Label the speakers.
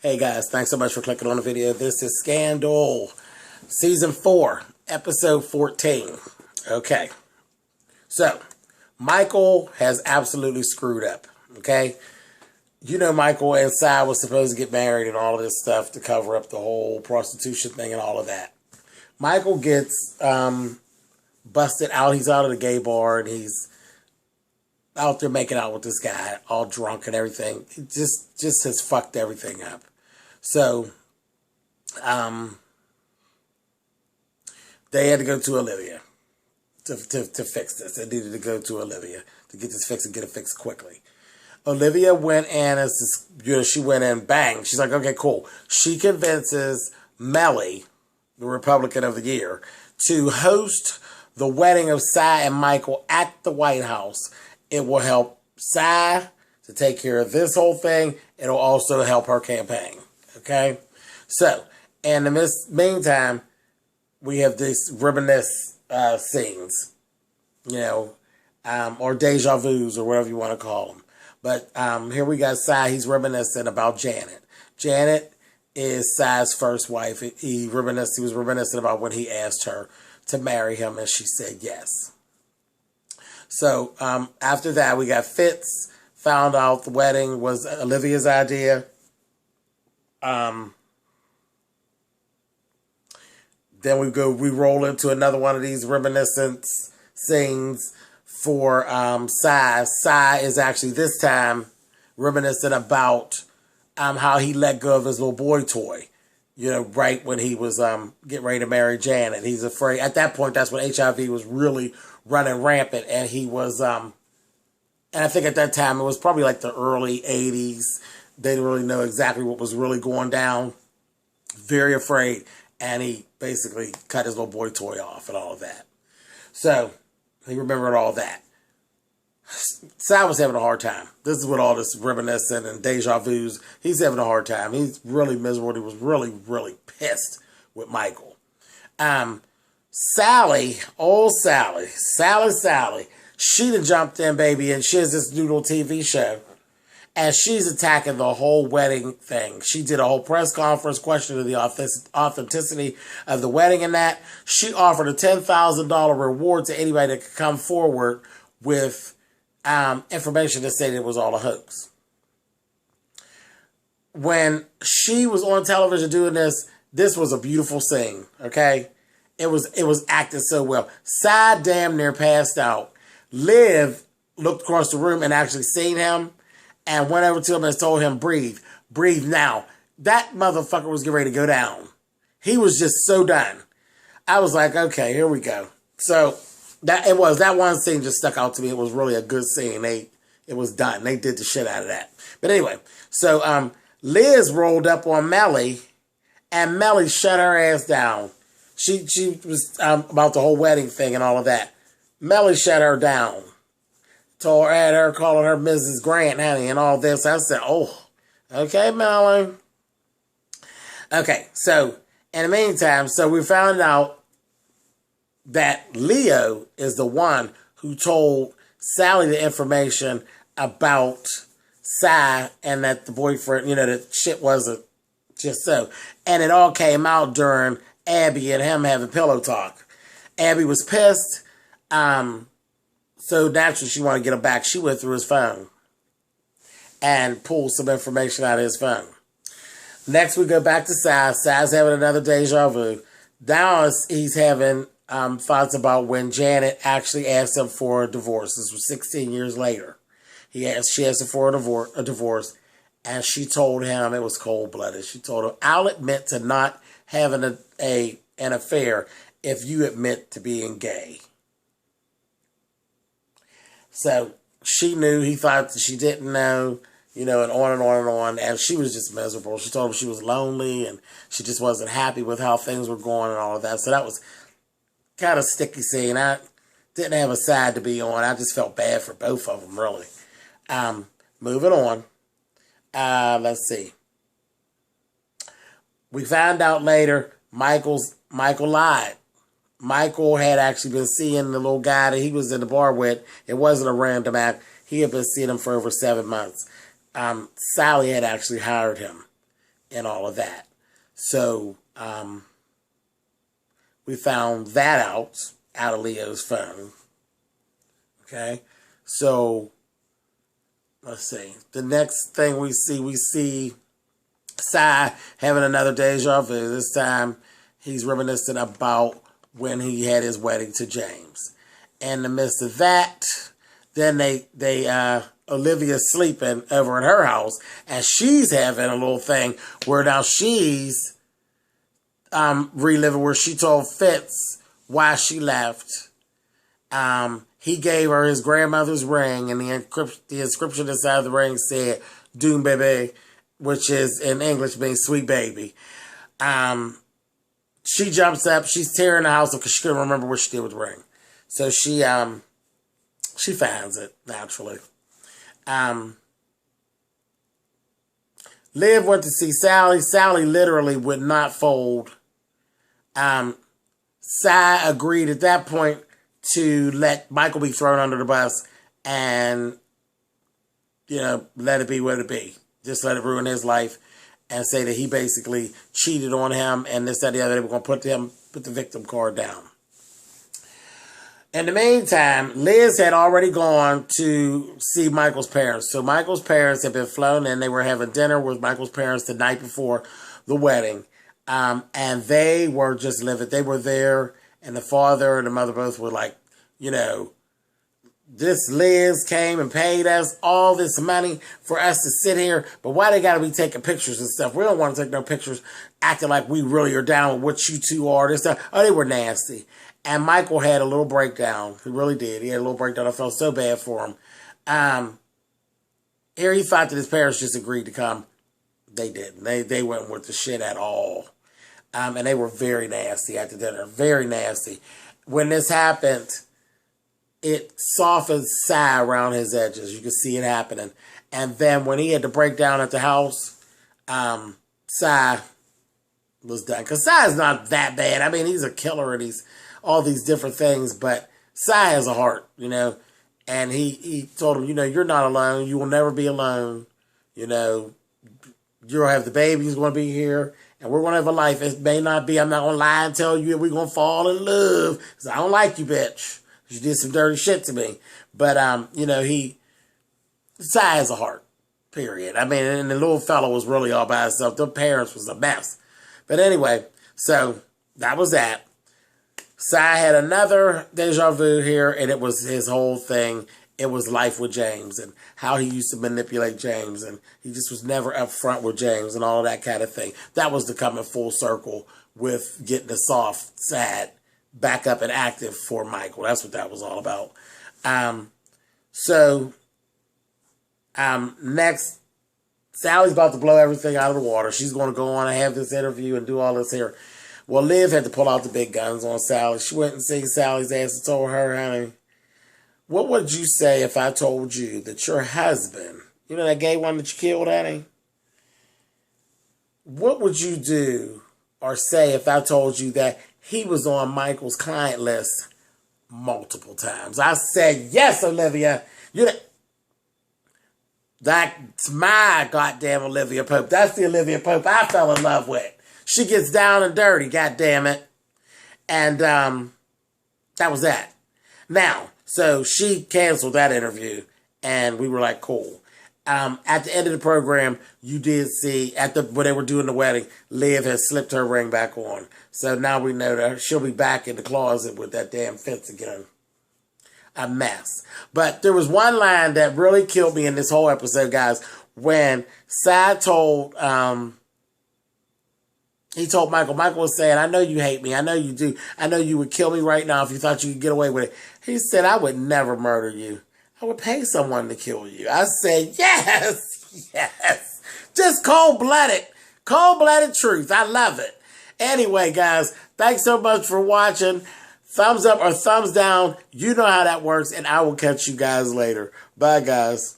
Speaker 1: Hey guys, thanks so much for clicking on the video. This is Scandal, Season 4, Episode 14. Okay, so Michael has absolutely screwed up, okay? You know Michael and Cy was supposed to get married and all of this stuff to cover up the whole prostitution thing and all of that. Michael gets busted out. He's out of the gay bar and he's out there making out with this guy, all drunk and everything. He just has fucked everything up. So, they had to go to Olivia to fix this. They needed to go to Olivia to get this fixed and get it fixed quickly. Olivia went in as this, she went in, bang. She's like, okay, cool. She convinces Melly, the Republican of the Year, to host the wedding of Cy and Michael at the White House. It will help Cy to take care of this whole thing. It'll also help her campaign. Okay? So, in the meantime, we have these reminisce scenes, or deja vus, or whatever you want to call them. But here we got Cy. He's reminiscing about Janet. Janet is Cy's first wife. He was reminiscing about when he asked her to marry him, and she said yes. So after that, we got Fitz. Found out the wedding was Olivia's idea. Then we roll into another one of these reminiscence scenes for Cy. Cy is actually this time reminiscing about how he let go of his little boy toy. Right when he was getting ready to marry Janet. He's afraid. At that point, that's when HIV was really running rampant, and he was, and I think at that time, it was probably like the early 80s. They didn't really know exactly what was really going down. Very afraid, and he basically cut his little boy toy off and all of that. So, he remembered all that. Cy was having a hard time. This is what all this reminiscing and deja vus. He's having a hard time. He's really miserable. He was really, really pissed with Michael. Sally, Sally, she done jumped in, baby, and she has this new little TV show. And she's attacking the whole wedding thing. She did a whole press conference questioning the authenticity of the wedding and that. She offered a $10,000 reward to anybody that could come forward with information that said it was all a hoax. When she was on television doing this, this was a beautiful scene, okay? It was acted so well. Cy damn near passed out. Liv looked across the room and actually seen him and went over to him and told him, breathe now. That motherfucker was getting ready to go down. He was just so done. I was like, okay, here we go. So that one scene just stuck out to me. It was really a good scene. It was done. They did the shit out of that. But anyway, so Liz rolled up on Melly, and Melly shut her ass down. She was about the whole wedding thing and all of that. Melly shut her down. Had her calling her Mrs. Grant, honey, and all this. I said, oh, okay, Melly. Okay, so in the meantime, so we found out that Leo is the one who told Sally the information about Cy and that the boyfriend, that shit wasn't just so. And it all came out during Abby and him having pillow talk. Abby was pissed. So naturally she wanted to get him back. She went through his phone and pulled some information out of his phone. Next we go back to Cy. Cy's having another deja vu. Now he's having thoughts about when Janet actually asked him for a divorce. This was 16 years later. She asked him for a divorce, and she told him it was cold-blooded. She told him, I'll admit to not having an affair if you admit to being gay. So she knew, he thought that she didn't know, and on and on and on. And she was just miserable. She told him she was lonely and she just wasn't happy with how things were going and all of that. So that was kind of sticky scene. I didn't have a side to be on. I just felt bad for both of them, really. Moving on. Let's see. We found out later Michael lied. Michael had actually been seeing the little guy that he was in the bar with. It wasn't a random act. He had been seeing him for over 7 months. Sally had actually hired him. and all of that. So we found that out of Leo's phone. Okay, so let's see. The next thing we see Cy having another deja vu. This time he's reminiscing about when he had his wedding to James. In the midst of that, then Olivia's sleeping over at her house, and she's having a little thing where now she's reliving where she told Fitz why she left. He gave her his grandmother's ring, and the inscription inside the ring said "Doom Baby," which is in English means "sweet baby." She jumps up, she's tearing the house up because she couldn't remember what she did with the ring. So she finds it naturally. Liv went to see Sally. Sally literally would not fold. Cy agreed at that point to let Michael be thrown under the bus and, let it be what it be. Just let it ruin his life and say that he basically cheated on him and this, that, the other. They were going to put the victim card down. In the meantime, Liz had already gone to see Michael's parents. So Michael's parents had been flown in. They were having dinner with Michael's parents the night before the wedding. And they were just living. They were there, and the father and the mother both were like, this Liz came and paid us all this money for us to sit here, but why they got to be taking pictures and stuff? We don't want to take no pictures acting like we really are down with what you two are. This stuff. Oh, they were nasty. And Michael had a little breakdown. He really did. He had a little breakdown. I felt so bad for him. Here he thought that his parents just agreed to come. They didn't. They weren't with the shit at all. And they were very nasty at the dinner. Very nasty. When this happened, it softened Cy around his edges. You could see it happening. And then when he had to break down at the house, Cy was done. Because Cy is not that bad. I mean, he's a killer and he's all these different things. But Cy has a heart, And he told him, you're not alone. You will never be alone. You'll have the baby who's going to be here. And we're going to have a life. It may not be, I'm not going to lie and tell you we're going to fall in love. Because I don't like you, bitch. You did some dirty shit to me. But, Cy has a heart. Period. I mean, and the little fellow was really all by himself. The parents was a mess. But anyway, so that was that. Cy had another deja vu here, and it was his whole thing. It was life with James and how he used to manipulate James, and he just was never upfront with James and all of that kind of thing. That was the coming full circle with getting the soft, sad, back up and active for Michael. That's what that was all about. Next, Sally's about to blow everything out of the water. She's going to go on and have this interview and do all this here. Well, Liv had to pull out the big guns on Sally. She went and seen Sally's ass and told her, honey, what would you say if I told you that your husband, that gay one that you killed, honey? What would you do or say if I told you that he was on Michael's client list multiple times? I said, yes, Olivia. That's my goddamn Olivia Pope. That's the Olivia Pope I fell in love with. She gets down and dirty, goddammit. And that was that. Now, so she canceled that interview, and we were like, cool. At the end of the program, you did see, when they were doing the wedding, Liv has slipped her ring back on. So now we know that she'll be back in the closet with that damn fence again. A mess. But there was one line that really killed me in this whole episode, guys, when Cy told, he told Michael was saying, I know you hate me. I know you do. I know you would kill me right now if you thought you could get away with it. He said, I would never murder you. I would pay someone to kill you. I said, yes, yes. Just cold-blooded truth. I love it. Anyway, guys, thanks so much for watching. Thumbs up or thumbs down. You know how that works, and I will catch you guys later. Bye, guys.